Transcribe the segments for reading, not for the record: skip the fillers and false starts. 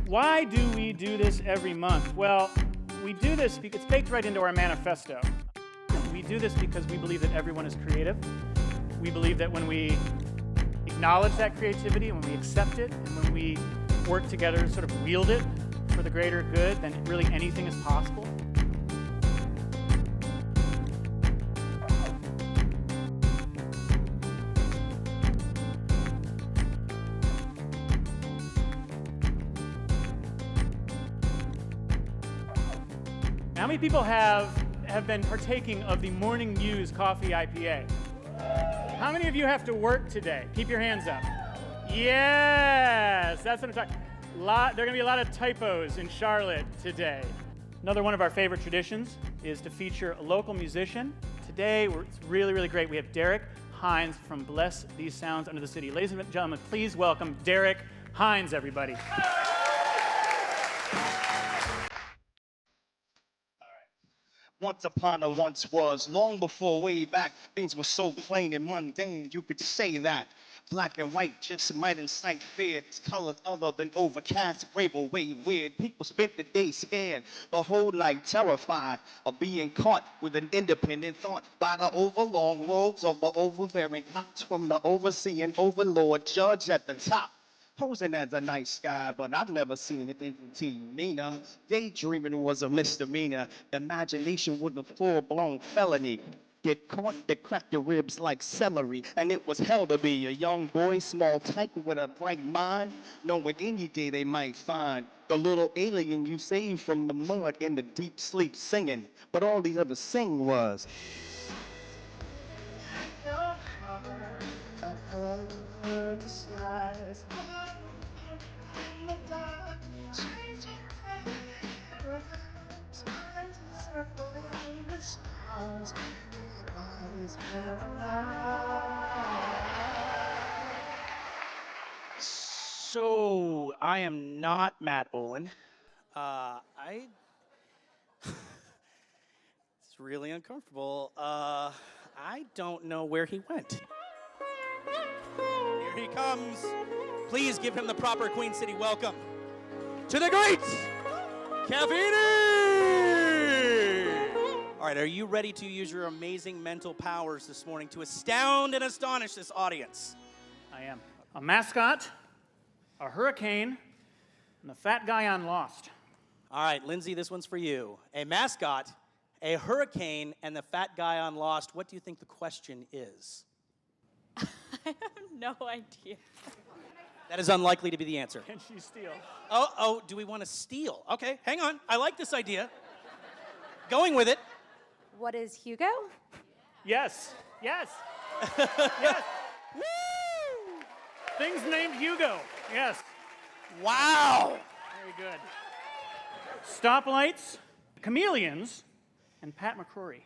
Why do we do this every month? Well, we do this because it's baked right into our manifesto. We do this because we believe that everyone is creative. We believe that when we acknowledge that creativity, when we accept it, and when we work together to sort of wield it for the greater good, then really anything is possible. How many people have been partaking of the Morning Muse Coffee IPA? How many of you have to work today? Keep your hands up. Yes, that's what I'm talking about. There are going to be a lot of typos in Charlotte today. Another one of our favorite traditions is to feature a local musician. Today, it's really, really great. We have Derek Hines from Bless These Sounds Under the City. Ladies and gentlemen, please welcome Derek Hines, everybody. Once upon a once was, long before way back, things were so plain and mundane, you could say that. Black and white just might incite fear. It's colors other than overcast, rainbow way weird. People spent the day scared, the whole night terrified of being caught with an independent thought by the overlong robes of the overbearing cops from the overseeing overlord judge at the top. Posing as a nice guy, but I've never seen anything from Nina. Daydreaming was a misdemeanor. Imagination was a full-blown felony. Get caught, they crack your ribs like celery. And it was hell to be a young boy, small type with a bright mind, knowing any day they might find the little alien you saved from the mud in the deep sleep singing. But all he ever sing was... So, I am not Matt Olin. It's really uncomfortable. I don't know where he went. Here he comes. Please give him the proper Queen City welcome to the great Cavini! All right, are you ready to use your amazing mental powers this morning to astound and astonish this audience? I am. A mascot, a hurricane, and the fat guy on Lost. All right, Lindsay, this one's for you. A mascot, a hurricane, and the fat guy on Lost. What do you think the question is? I have no idea. That is unlikely to be the answer. Can she steal? Oh, do we want to steal? Okay, hang on. I like this idea. Going with it. What is Hugo? Yes. Yes. Yes. Woo! Things named Hugo. Yes. Wow. Very good. Stoplights, chameleons, and Pat McCrory.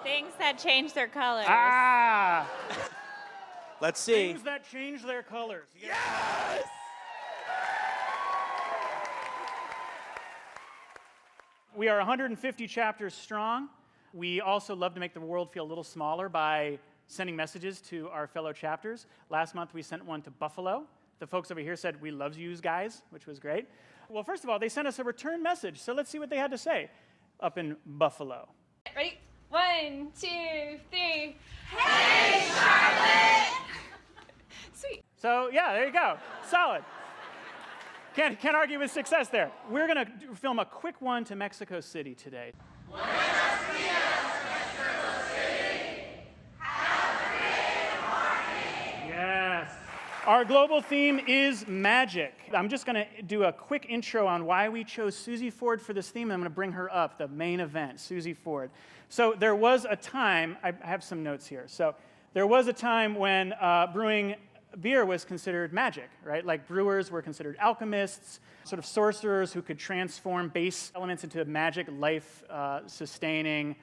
Things that change their colors. Ah! Let's see. Things that change their colors. Yes! We are 150 chapters strong. We also love to make the world feel a little smaller by sending messages to our fellow chapters. Last month, we sent one to Buffalo. The folks over here said, "We love you guys," which was great. Well, first of all, they sent us a return message, so let's see what they had to say up in Buffalo. Ready? 1, 2, 3. Hey, Charlotte! Sweet. So, yeah, there you go. Solid. Can't argue with success there. We're going to film a quick one to Mexico City today. Buenos dias, Mexico City! Have a great morning! Yes. Our global theme is magic. I'm just going to do a quick intro on why we chose Suzie Ford for this theme, and I'm going to bring her up, the main event, Suzie Ford. So there was a time, I have some notes here. So there was a time when brewing beer was considered magic, right? Like brewers were considered alchemists, sort of sorcerers who could transform base elements into magic, life-sustaining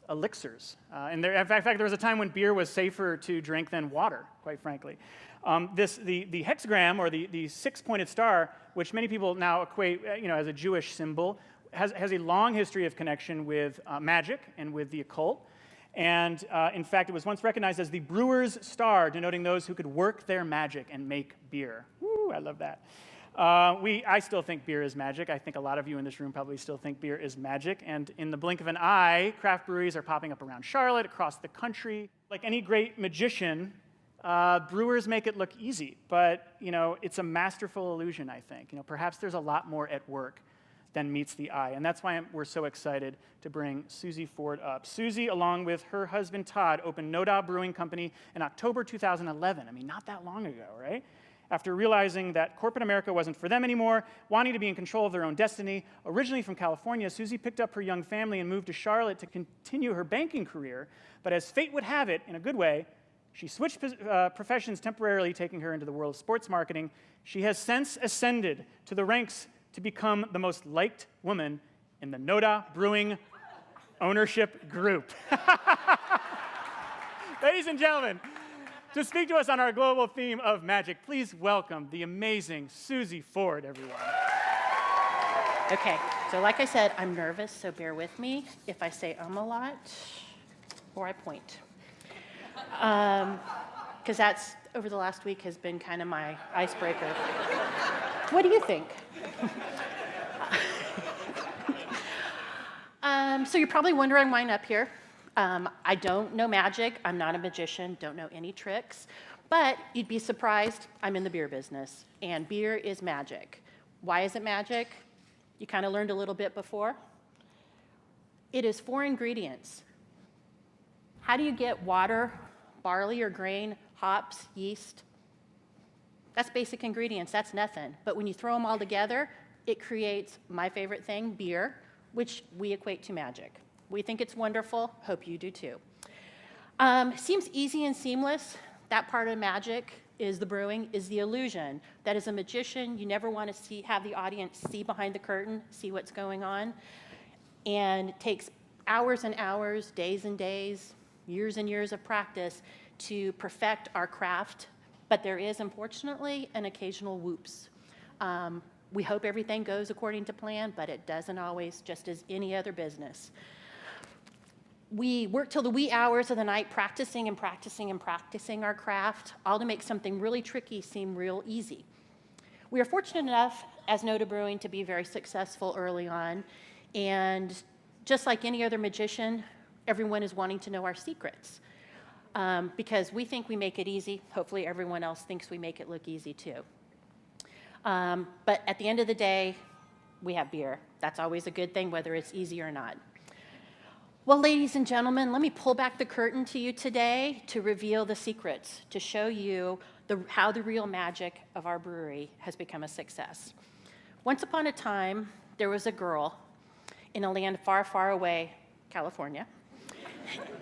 elixirs. And in fact, there was a time when beer was safer to drink than water, quite frankly. The hexagram, or the six-pointed star, which many people now equate as a Jewish symbol, has a long history of connection with magic and with the occult. And in fact, it was once recognized as the brewer's star, denoting those who could work their magic and make beer. Woo, I love that. I still think beer is magic. I think a lot of you in this room probably still think beer is magic. And in the blink of an eye, craft breweries are popping up around Charlotte, across the country. Like any great magician, brewers make it look easy. But, it's a masterful illusion, I think. Perhaps there's a lot more at work than meets the eye. And that's why we're so excited to bring Suzie Ford up. Suzie, along with her husband Todd, opened No Doubt Brewing Company in October 2011. I mean, not that long ago, right? After realizing that corporate America wasn't for them anymore, wanting to be in control of their own destiny. Originally from California, Suzie picked up her young family and moved to Charlotte to continue her banking career. But as fate would have it, in a good way, she switched professions temporarily, taking her into the world of sports marketing. She has since ascended to the ranks to become the most liked woman in the Noda Brewing ownership group. Ladies and gentlemen, to speak to us on our global theme of magic, please welcome the amazing Suzie Ford, everyone. Okay, so like I said, I'm nervous, so bear with me if I say a lot or I point. Because that's, over the last week, has been kind of my icebreaker. What do you think? So you're probably wondering why I'm up here. I don't know magic. I'm not a magician, don't know any tricks. But you'd be surprised, I'm in the beer business, and beer is magic. Why is it magic? You kind of learned a little bit before. It is 4 ingredients. How do you get water, barley or grain, hops, yeast? That's basic ingredients, that's nothing. But when you throw them all together, it creates my favorite thing, beer, which we equate to magic. We think it's wonderful, hope you do too. Seems easy and seamless. That part of magic is the brewing, is the illusion. That as a magician, you never want to have the audience see behind the curtain, see what's going on. And it takes hours and hours, days and days, years and years of practice to perfect our craft. But there is, unfortunately, an occasional whoops. We hope everything goes according to plan, but it doesn't always, just as any other business. We work till the wee hours of the night practicing and practicing and practicing our craft, all to make something really tricky seem real easy. We are fortunate enough, as Noda Brewing, to be very successful early on. And just like any other magician, everyone is wanting to know our secrets. Because we think we make it easy. Hopefully everyone else thinks we make it look easy too. But at the end of the day, we have beer. That's always a good thing, whether it's easy or not. Well, ladies and gentlemen, let me pull back the curtain to you today to reveal the secrets, to show you how the real magic of our brewery has become a success. Once upon a time, there was a girl in a land far, far away, California,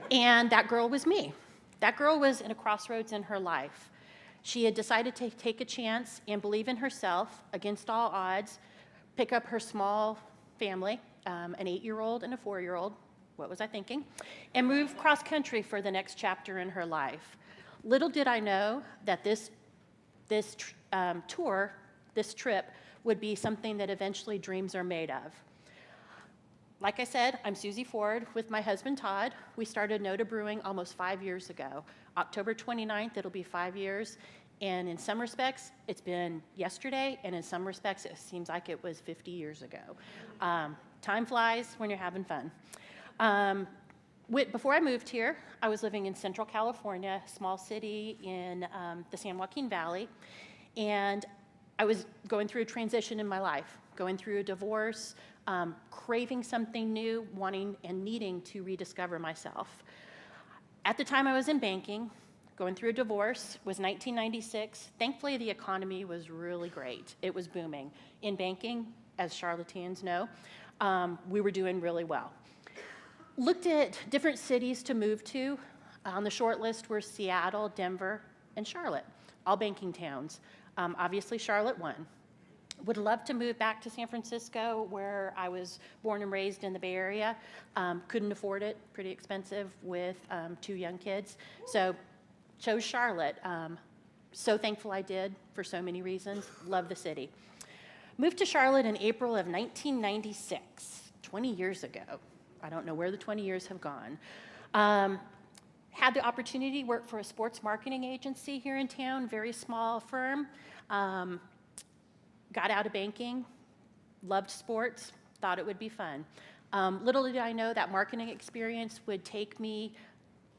and that girl was me. That girl was in a crossroads in her life. She had decided to take a chance and believe in herself against all odds, pick up her small family, an 8-year-old and a 4-year-old, what was I thinking, and move cross country for the next chapter in her life. Little did I know that this trip, would be something that eventually dreams are made of. Like I said, I'm Suzie Ford with my husband Todd. We started Noda Brewing almost 5 years ago. October 29th, it'll be 5 years. And in some respects, it's been yesterday, and in some respects, it seems like it was 50 years ago. Time flies when you're having fun. Before I moved here, I was living in Central California, a small city in the San Joaquin Valley, and I was going through a transition in my life, going through a divorce, craving something new, wanting and needing to rediscover myself. At the time I was in banking, going through a divorce, was 1996. Thankfully, the economy was really great. It was booming. In banking, as charlatans know, we were doing really well. Looked at different cities to move to. On the short list were Seattle, Denver, and Charlotte, all banking towns. Obviously, Charlotte won. Would love to move back to San Francisco, where I was born and raised in the Bay Area. Couldn't afford it, pretty expensive with 2 young kids. So chose Charlotte. So thankful I did for so many reasons. Love the city. Moved to Charlotte in April of 1996, 20 years ago. I don't know where the 20 years have gone. Had the opportunity to work for a sports marketing agency here in town, very small firm. got out of banking, loved sports, thought it would be fun. Little did I know that marketing experience would take me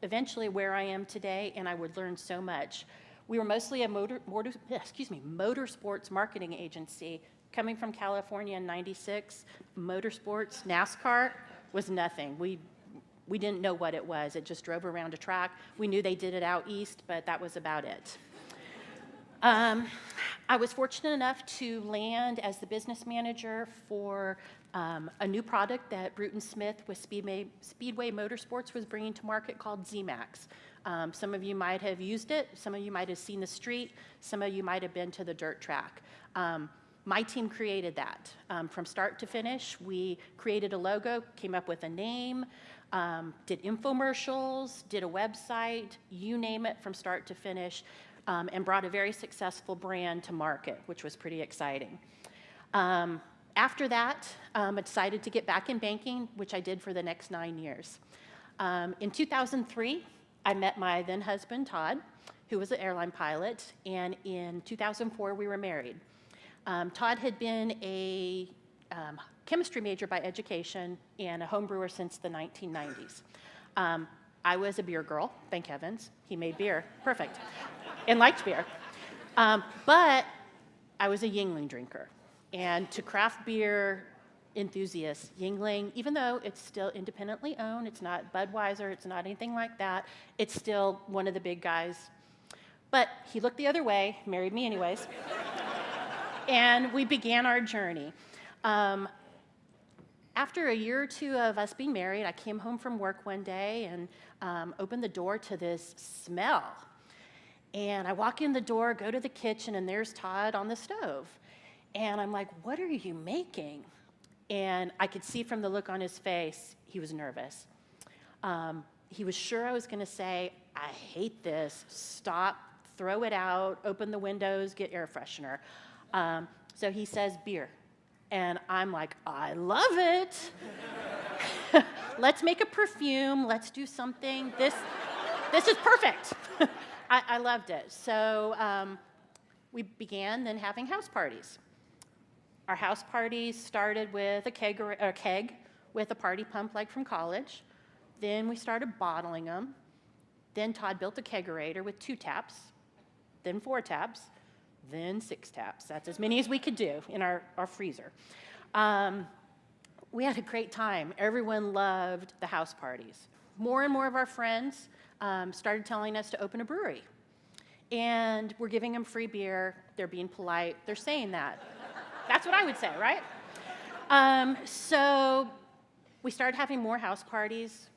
eventually where I am today, and I would learn so much. We were mostly a motorsports marketing agency. Coming from California in '96, motorsports, NASCAR was nothing. We didn't know what it was. It just drove around a track. We knew they did it out east, but that was about it. I was fortunate enough to land as the business manager for a new product that Bruton Smith with Speedway Motorsports was bringing to market called Z-Max. Some of you might have used it. Some of you might have seen the street. Some of you might have been to the dirt track. My team created that. From start to finish, we created a logo, came up with a name, did infomercials, did a website, you name it, from start to finish, and brought a very successful brand to market, which was pretty exciting. After that, I decided to get back in banking, which I did for the next 9 years. In 2003, I met my then husband, Todd, who was an airline pilot, and in 2004, we were married. Todd had been a chemistry major by education and a home brewer since the 1990s. I was a beer girl, thank heavens. He made beer, perfect, and liked beer. But I was a Yuengling drinker. And to craft beer enthusiasts, Yuengling, even though it's still independently owned, it's not Budweiser, it's not anything like that, it's still one of the big guys. But he looked the other way, married me anyways, and we began our journey. After a year or two of us being married, I came home from work one day and opened the door to this smell. And I walk in the door, go to the kitchen, and there's Todd on the stove. And I'm like, what are you making? And I could see from the look on his face, he was nervous. He was sure I was going to say, I hate this, stop, throw it out, open the windows, get air freshener. So he says, beer. And I'm like, I love it. Let's make a perfume. Let's do something. This is perfect. I loved it. So we began then having house parties. Our house parties started with a keg with a party pump like from college. Then we started bottling them. Then Todd built a kegerator with 2 taps, then 4 taps, then 6 taps. That's as many as we could do in our freezer. We had a great time. Everyone loved the house parties. More and more of our friends started telling us to open a brewery. And we're giving them free beer. They're being polite. They're saying that. That's what I would say, right? So we started having more house parties.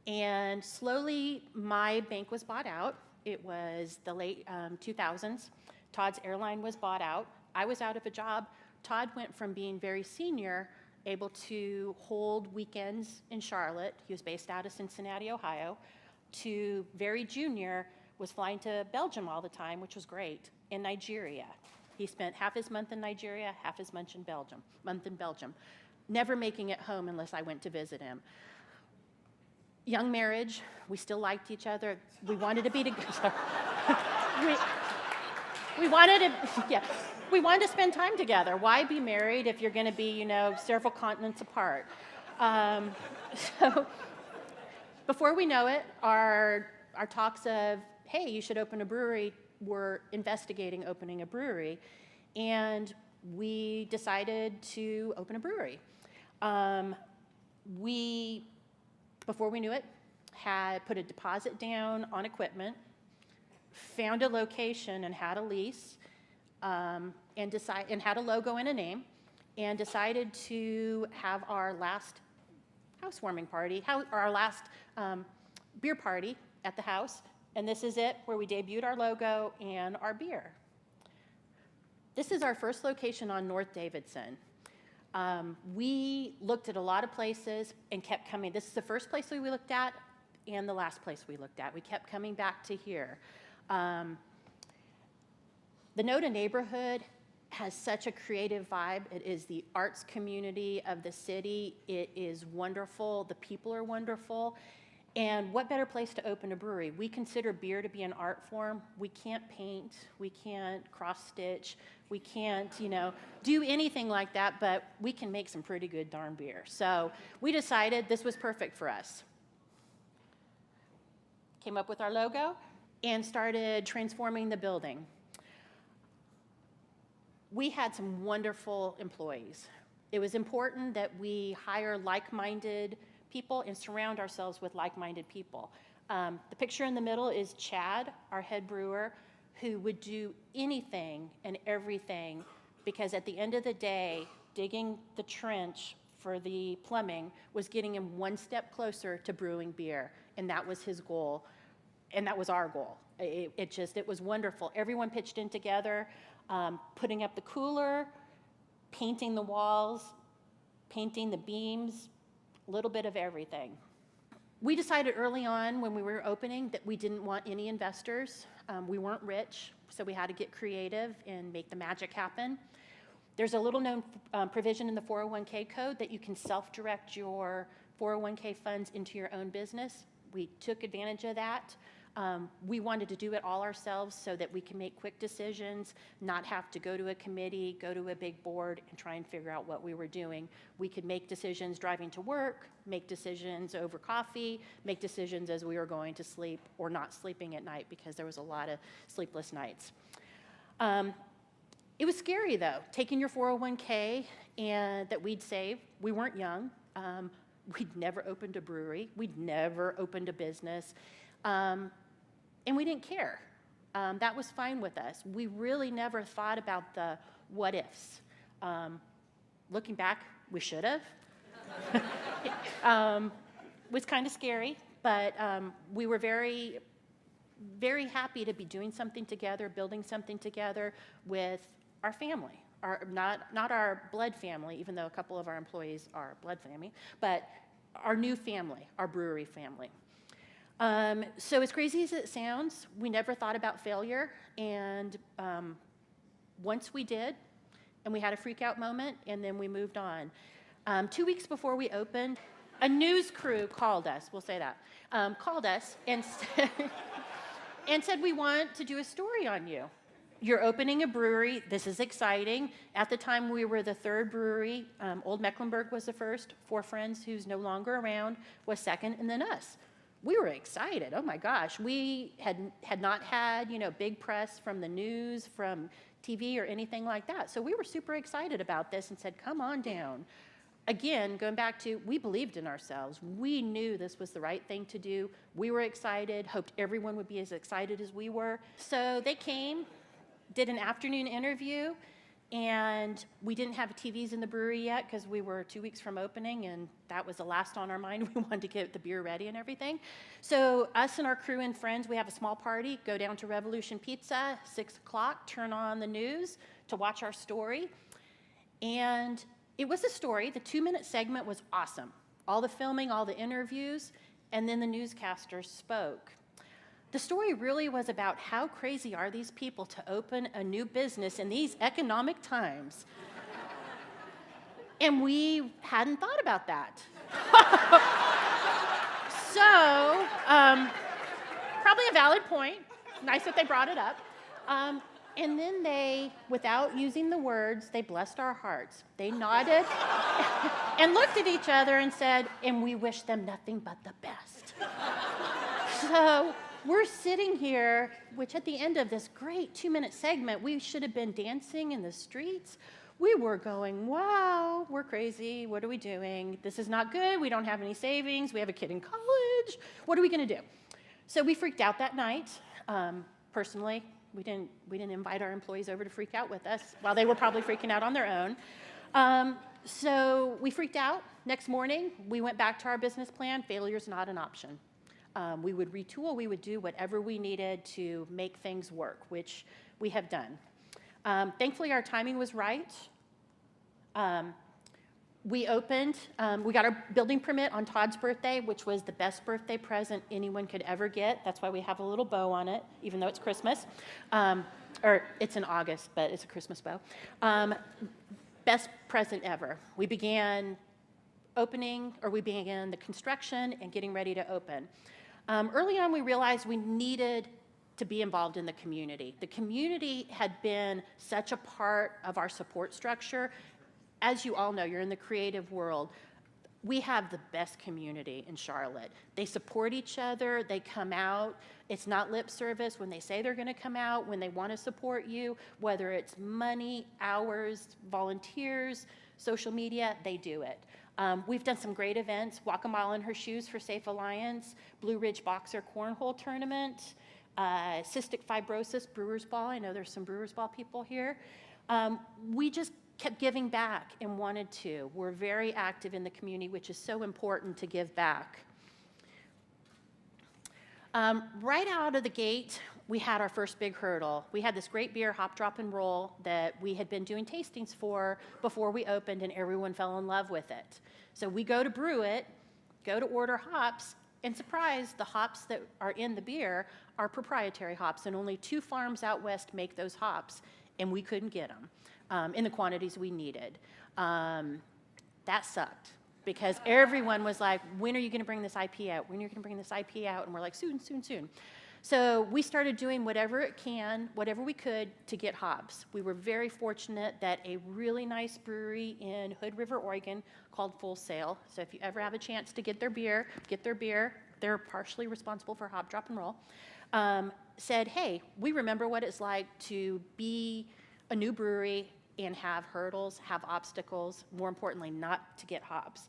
And slowly, my bank was bought out. It was the late 2000s. Todd's airline was bought out. I was out of a job. Todd went from being very senior, able to hold weekends in Charlotte. He was based out of Cincinnati, Ohio, to very junior, was flying to Belgium all the time, which was great, and Nigeria. He spent half his month in Nigeria, half his month in Belgium, never making it home unless I went to visit him. Young marriage, we still liked each other. We wanted to be together. we wanted to spend time together. Why be married if you're going to be, several continents apart? So before we know it, our talks of, hey, you should open a brewery, we're investigating opening a brewery, and we decided to open a brewery. Before we knew it, had put a deposit down on equipment, found a location and had a lease, and had a logo and a name, and decided to have our last housewarming party, our last beer party at the house. And this is it, where we debuted our logo and our beer. This is our first location on North Davidson. We looked at a lot of places and kept coming. This is the first place we looked at and the last place we looked at. We kept coming back to here. The Noda neighborhood has such a creative vibe. It is the arts community of the city. It is wonderful. The people are wonderful. And what better place to open a brewery? We consider beer to be an art form. We can't paint, we can't cross-stitch, we can't, do anything like that, but we can make some pretty good darn beer. So we decided this was perfect for us. Came up with our logo and started transforming the building. We had some wonderful employees. It was important that we hire like-minded people and surround ourselves with like-minded people. The picture in the middle is Chad, our head brewer, who would do anything and everything, because at the end of the day, digging the trench for the plumbing was getting him one step closer to brewing beer, and that was his goal, and that was our goal. It was wonderful. Everyone pitched in together, putting up the cooler, painting the walls, painting the beams, a little bit of everything. We decided early on when we were opening that we didn't want any investors. We weren't rich, so we had to get creative and make the magic happen. There's a little known provision in the 401k code that you can self-direct your 401k funds into your own business. We took advantage of that. We wanted to do it all ourselves so that we can make quick decisions, not have to go to a committee, go to a big board, and try and figure out what we were doing. We could make decisions driving to work, make decisions over coffee, make decisions as we were going to sleep or not sleeping at night, because there was a lot of sleepless nights. It was scary, though, taking your 401k and that we'd save. We weren't young. We'd never opened a brewery. We'd never opened a business. And we didn't care. That was fine with us. We really never thought about the what ifs. Looking back, we should have. Was kind of scary, but we were very, very happy to be doing something together, building something together with our family. Not our blood family, even though a couple of our employees are blood family, but our new family, our brewery family. So as crazy as it sounds, we never thought about failure, and once we did, and we had a freak out moment, and then we moved on. 2 weeks before we opened, a news crew called us, we'll say that, called us and said, we want to do a story on you. You're opening a brewery, this is exciting. At the time, we were the third brewery. Old Mecklenburg was the first. Four Friends, who's no longer around, was second, and then us. We were excited. Oh my gosh, we had not had big press from the news, from TV or anything like that. So we were super excited about this and said, come on down. Again, going back to, we believed in ourselves. We knew this was the right thing to do. We were excited, hoped everyone would be as excited as we were. So they came, did an afternoon interview, and we didn't have TVs in the brewery yet because we were 2 weeks from opening, and that was the last on our mind. We wanted to get the beer ready and everything. So us and our crew and friends, we have a small party, go down to Revolution Pizza, 6 o'clock, turn on the news to watch our story. And it was a story. The 2-minute segment was awesome. All the filming, all the interviews, and then the newscasters spoke. The story really was about how crazy are these people to open a new business in these economic times. And we hadn't thought about that. So, probably a valid point. Nice that they brought it up. And then they, without using the words, they blessed our hearts. They nodded and looked at each other and said, and we wish them nothing but the best. So, we're sitting here, which at the end of this great 2-minute segment, we should have been dancing in the streets. We were going, wow, we're crazy. What are we doing? This is not good. We don't have any savings. We have a kid in college. What are we going to do? So we freaked out that night. Personally, we didn't invite our employees over to freak out with us while they were probably freaking out on their own. So we freaked out. Next morning, we went back to our business plan. Failure's not an option. We would retool, we would do whatever we needed to make things work, which we have done. Thankfully, our timing was right. We opened, we got our building permit on Todd's birthday, which was the best birthday present anyone could ever get. That's why we have a little bow on it, even though it's Christmas. Or it's in August, but it's a Christmas bow. Best present ever. We began we began the construction and getting ready to open. Early on, we realized we needed to be involved in the community. The community had been such a part of our support structure. As you all know, you're in the creative world. We have the best community in Charlotte. They support each other, they come out. It's not lip service when they say they're gonna come out, when they wanna support you, whether it's money, hours, volunteers, social media, they do it. We've done some great events, Walk a Mile in Her Shoes for Safe Alliance, Blue Ridge Boxer Cornhole Tournament, Cystic Fibrosis Brewers Ball. I know there's some Brewers Ball people here. We just kept giving back and wanted to. We're very active in the community, which is so important to give back. Right out of the gate, we had our first big hurdle. We had this great beer, Hop, Drop, and Roll, that we had been doing tastings for before we opened, and everyone fell in love with it. So we go to brew it, go to order hops, and surprise, the hops that are in the beer are proprietary hops, and only 2 farms out west make those hops, and we couldn't get them in the quantities we needed. That sucked, because everyone was like, when are you gonna bring this IP out? When are you gonna bring this IP out? And we're like, soon, soon, soon. So we started doing whatever we could to get hops. We were very fortunate that a really nice brewery in Hood River, Oregon, called Full Sail. So if you ever have a chance to get their beer. They're partially responsible for Hop, Drop, and Roll. Said, hey, we remember what it's like to be a new brewery and have hurdles, have obstacles, more importantly, not to get hops.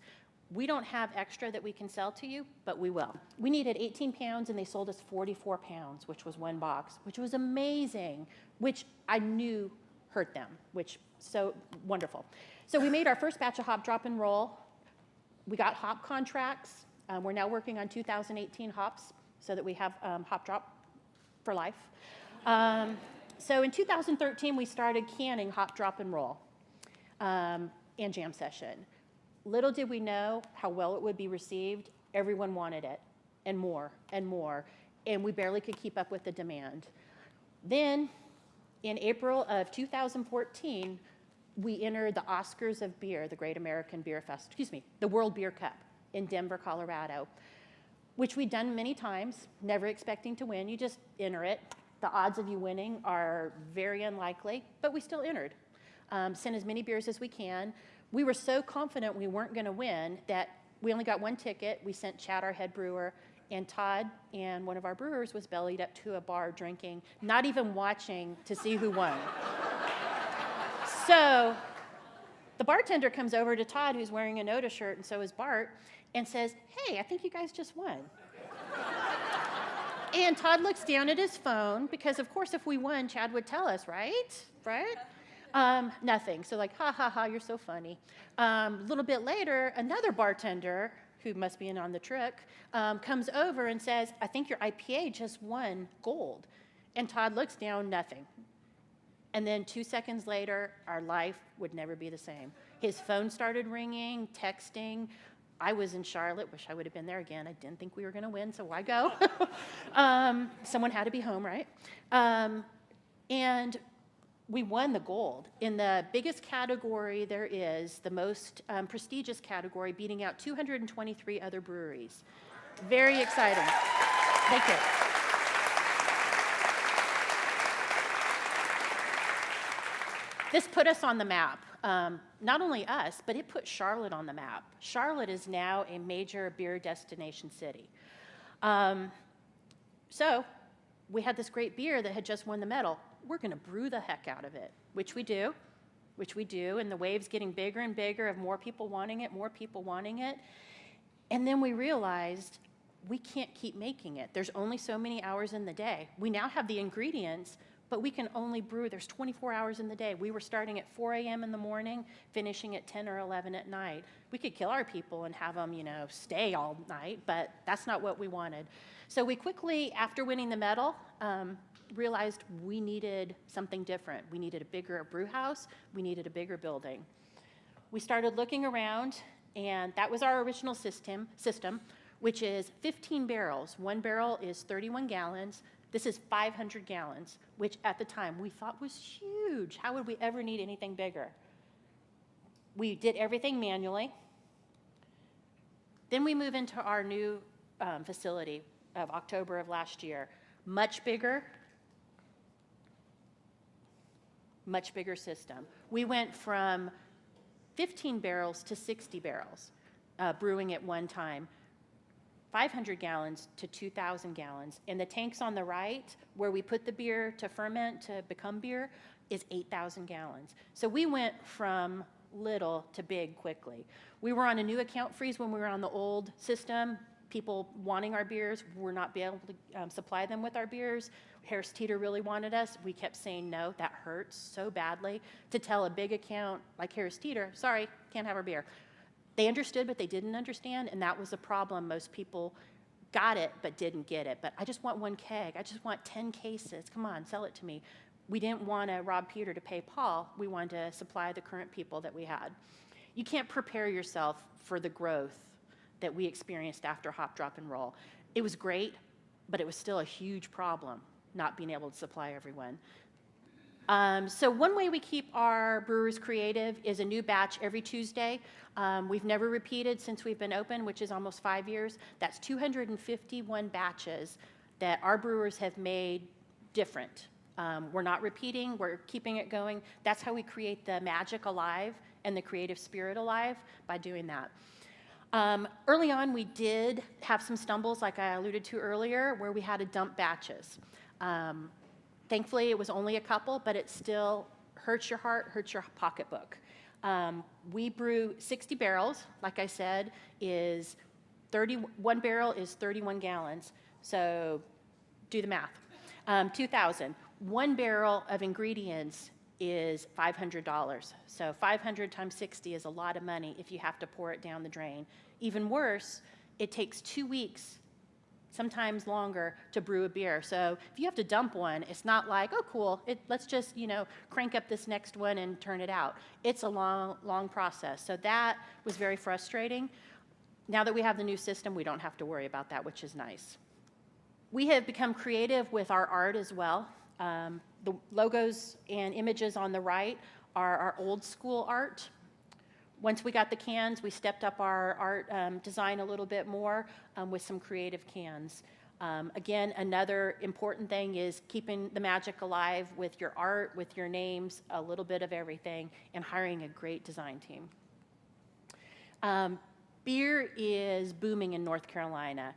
We don't have extra that we can sell to you, but we will. We needed 18 pounds, and they sold us 44 pounds, which was 1 box, which was amazing, which I knew hurt them, which so wonderful. So we made our first batch of Hop, Drop, and Roll. We got hop contracts. We're now working on 2018 hops so that we have Hop Drop for life. So in 2013, we started canning Hop, Drop, and Roll and Jam Session. Little did we know how well it would be received. Everyone wanted it, and more, and we barely could keep up with the demand. Then, in April of 2014, we entered the Oscars of Beer, the Great American Beer Fest, the World Beer Cup in Denver, Colorado, which we'd done many times, never expecting to win. You just enter it. The odds of you winning are very unlikely, but we still entered. Sent as many beers as we can. We were so confident we weren't going to win that we only got 1 ticket. We sent Chad, our head brewer, and Todd, and one of our brewers, was bellied up to a bar drinking, not even watching to see who won. So the bartender comes over to Todd, who's wearing a Noda shirt, and so is Bart, and says, hey, I think you guys just won. And Todd looks down at his phone, because of course if we won, Chad would tell us, right? Nothing. So like, ha, ha, ha, you're so funny. A little bit later, another bartender, who must be in on the trick, comes over and says, I think your IPA just won gold. And Todd looks down, nothing. And then 2 seconds later, our life would never be the same. His phone started ringing, texting. I was in Charlotte, wish I would have been there again. I didn't think we were gonna win, so why go? Someone had to be home, right? And we won the gold in the biggest category there is, the most prestigious category, beating out 223 other breweries. Very exciting. Thank you. This put us on the map. Not only us, but it put Charlotte on the map. Charlotte is now a major beer destination city. So we had this great beer that had just won the medal. We're gonna brew the heck out of it, which we do, and the wave's getting bigger and bigger of more people wanting it. And then we realized we can't keep making it. There's only so many hours in the day. We now have the ingredients, but we can only brew, there's 24 hours in the day. We were starting at 4 a.m. in the morning, finishing at 10 or 11 at night. We could kill our people and have them, stay all night, but that's not what we wanted. So we quickly, after winning the medal, realized we needed something different. We needed a bigger brew house. We needed a bigger building. We started looking around, and that was our original system, which is 15 barrels. 1 barrel is 31 gallons. This is 500 gallons, which at the time we thought was huge. How would we ever need anything bigger? We did everything manually. Then we move into our new facility of October of last year. Much bigger system. We went from 15 barrels to 60 barrels brewing at one time, 500 gallons to 2,000 gallons. And the tanks on the right, where we put the beer to ferment to become beer, is 8,000 gallons. So we went from little to big quickly. We were on a new account freeze when we were on the old system. People wanting our beers, we're not be able to supply them with our beers. Harris Teeter really wanted us. We kept saying no. That hurts so badly to tell a big account like Harris Teeter, sorry, can't have our beer. They understood, but they didn't understand, and that was a problem. Most people got it, but didn't get it. But I just want one keg. I just want 10 cases. Come on, sell it to me. We didn't want to rob Peter to pay Paul. We wanted to supply the current people that we had. You can't prepare yourself for the growth that we experienced after Hop, Drop, and Roll. It was great, but it was still a huge problem not being able to supply everyone. So one way we keep our brewers creative is a new batch every Tuesday. We've never repeated since we've been open, which is almost 5 years. That's 251 batches that our brewers have made different. We're not repeating, we're keeping it going. That's how we create the magic alive and the creative spirit alive, by doing that. Early on, we did have some stumbles, like I alluded to earlier, where we had to dump batches. Thankfully, it was only a couple, but it still hurts your heart, hurts your pocketbook. We brew 60 barrels, like I said, is one barrel is 31 gallons, so do the math. 2,000. One barrel of ingredients is $500. So 500 times 60 is a lot of money if you have to pour it down the drain. Even worse, it takes 2 weeks, sometimes longer, to brew a beer. So if you have to dump one, it's not like, oh, cool, let's just, crank up this next one and turn it out. It's a long, long process. So that was very frustrating. Now that we have the new system, we don't have to worry about that, which is nice. We have become creative with our art as well. The logos and images on the right are our old school art. Once we got the cans, we stepped up our art design a little bit more with some creative cans. Again, another important thing is keeping the magic alive with your art, with your names, a little bit of everything, and hiring a great design team. Beer is booming in North Carolina.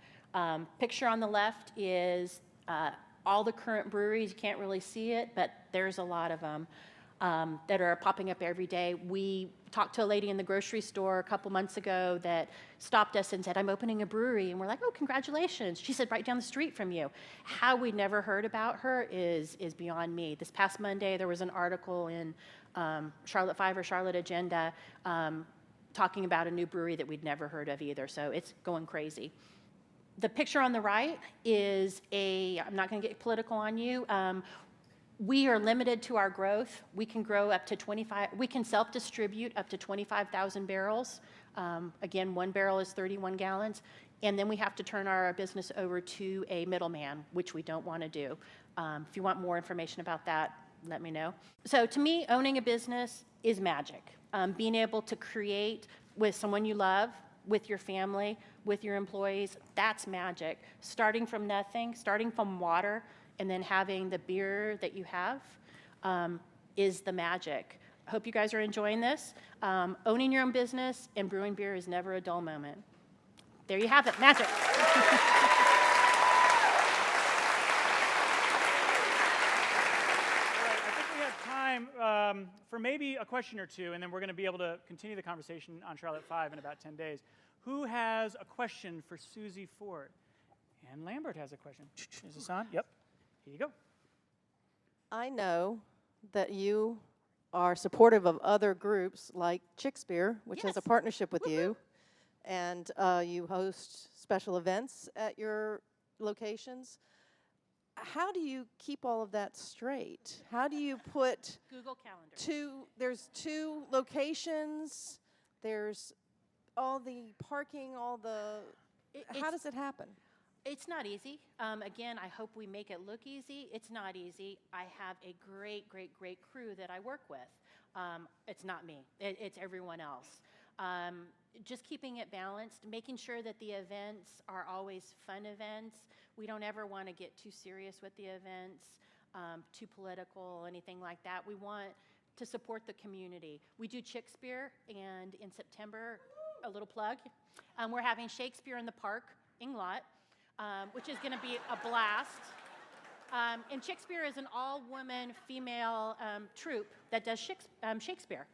Picture on the left is all the current breweries. You can't really see it, but there's a lot of them that are popping up every day. We talked to a lady in the grocery store a couple months ago that stopped us and said, I'm opening a brewery. And we're like, oh, congratulations. She said, right down the street from you. How we never heard about her is beyond me. This past Monday, there was an article in Charlotte 5 or Charlotte Agenda talking about a new brewery that we'd never heard of either. So it's going crazy. The picture on the right is I'm not going to get political on you. We are limited to our growth. We can grow up to 25, we can self-distribute up to 25,000 barrels. Again, one barrel is 31 gallons. And then we have to turn our business over to a middleman, which we don't want to do. If you want more information about that, let me know. So to me, owning a business is magic. Being able to create with someone you love, with your family, with your employees, that's magic. Starting from nothing, starting from water, and then having the beer that you have is the magic. I hope you guys are enjoying this. Owning your own business and brewing beer is never a dull moment. There you have it, magic. I think we have time for maybe a question or two, and then we're going to be able to continue the conversation on Charlotte 5 in about 10 days. Who has a question for Suzie Ford? And Lambert has a question. Is this on? Yep. Here you go. I know that you are supportive of other groups like Chickspear, which has a Yes. partnership with you, and you host special events at your locations. How do you keep all of that straight? How do you put Google Calendar. there's two locations, there's all the parking, how does it happen? It's not easy. Again, I hope we make it look easy. It's not easy. I have a great, great, great crew that I work with. It's not me. It's everyone else. Just keeping it balanced, making sure that the events are always fun events. We don't ever want to get too serious with the events, too political, anything like that. We want to support the community. We do Shakespeare, and in September, a little plug, we're having Shakespeare in the Park, Inglot, which is going to be a blast. And Shakespeare is an all-woman female troupe that does Shakespeare.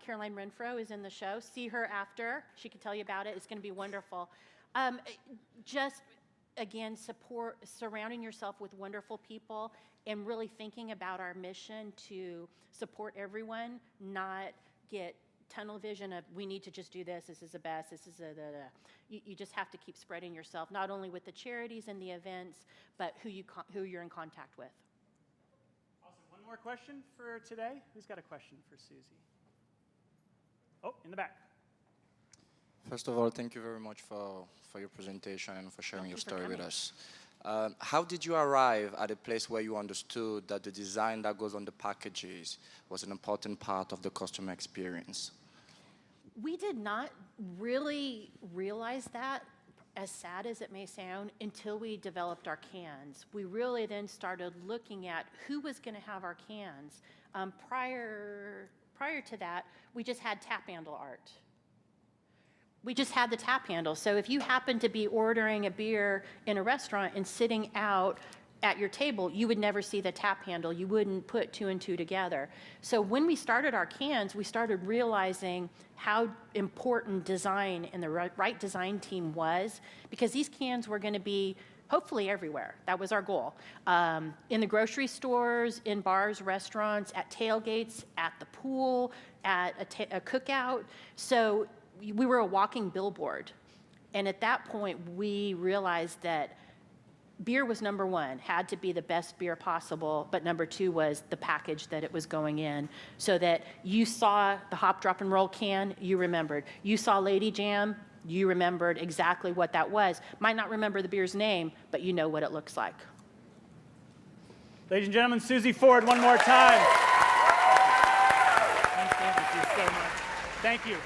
Caroline Renfro is in the show. See her after. She can tell you about it. It's going to be wonderful. Just, again, surrounding yourself with wonderful people and really thinking about our mission to support everyone, not get tunnel vision of we need to just do this is the best, this is you just have to keep spreading yourself, not only with the charities and the events, but who you're in contact with. Awesome. One more question for today. Who's got a question for Suzie? Oh, in the back. First of all, thank you very much for your presentation and for sharing your story with coming. us. How did you arrive at a place where you understood that the design that goes on the packages was an important part of the customer experience? We did not really realize that, as sad as it may sound, until we developed our cans. We really then started looking at who was going to have our cans. Prior to that, we just had tap handle art. We just had the tap handle. So if you happen to be ordering a beer in a restaurant and sitting out at your table, you would never see the tap handle. You wouldn't put two and two together. So when we started our cans, we started realizing how important design and the right design team was, because these cans were going to be hopefully everywhere. That was our goal. In the grocery stores, in bars, restaurants, at tailgates, at the pool, at a cookout. So we were a walking billboard. And at that point, we realized that beer was number one, had to be the best beer possible, but number two was the package that it was going in, so that you saw the hop, drop, and roll can, you remembered. You saw Lady Jam, you remembered exactly what that was. Might not remember the beer's name, but you know what it looks like. Ladies and gentlemen, Suzie Ford, one more time. Thank you so much. Thank you.